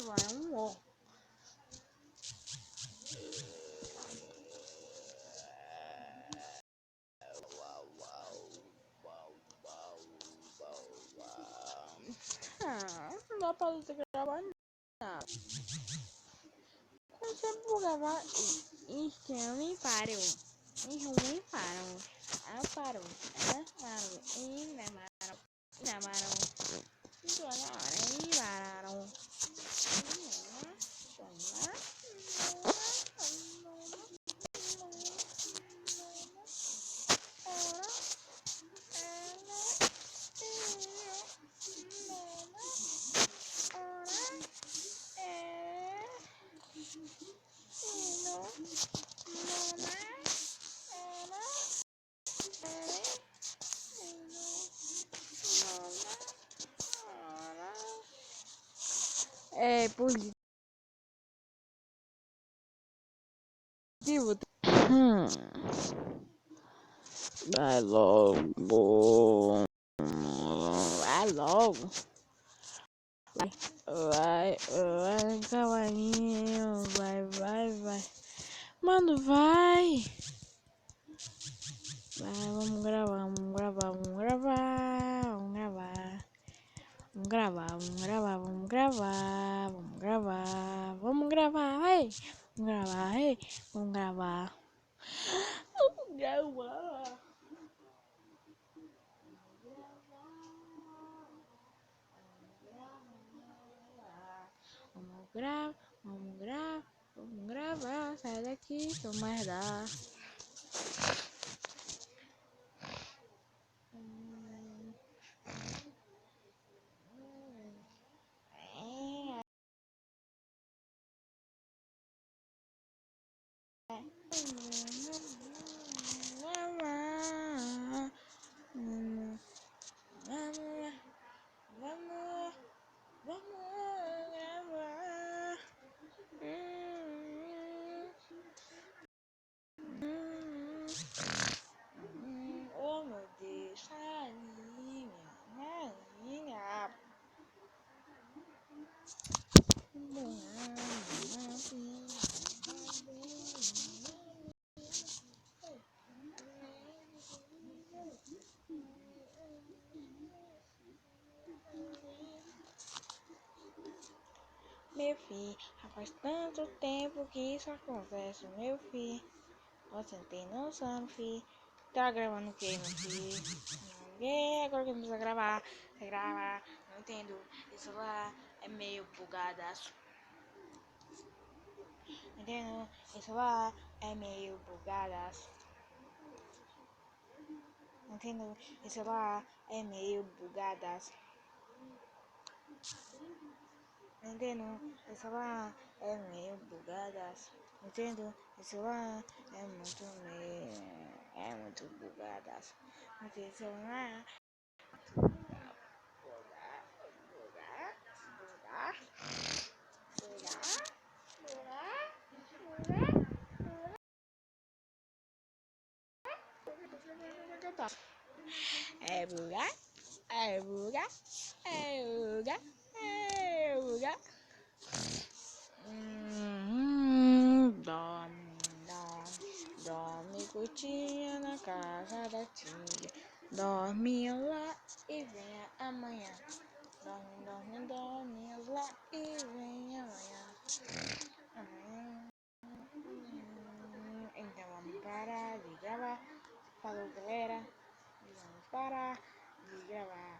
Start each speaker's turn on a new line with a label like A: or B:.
A: isso lá é um ó. Não dá pra você gravar nada. Quando você for gravar, isso me parou. Isso me parou. Ah, parou. Ah, parou. E levaram. E levaram. E levaram. E levaram. É positivo. Vai logo. Vai logo. Vai, cavalinho. Vai. Mano, vai. Vai, vamos gravar. Vamos gravar. Vai. Vamos gravar. Vamos gravar. Sai daqui, seu merda. Oh meu Deus, rainha. Meu filho, faz tanto tempo que isso acontece, meu filho. Você não tem noção, filho. Tá gravando o que, meu filho? Agora que precisa gravar. Você grava, não entendo. Isso lá é meio bugadaço. Entendo? Isso lá é meio bugadaço. Entendo? Isso lá é meio bugadaço. Entendo? Isso lá é meio bugadaço. Entendo? Isso lá é muito bugadaço. Mas isso lá é bugar, é bugar, é bugar, é bugar. Dorme, curtinha na casa da tia. Dorme lá e venha amanhã. Dorme lá e venha amanhã. Então vamos parar de gravar. Falou, galera. Vamos parar de gravar.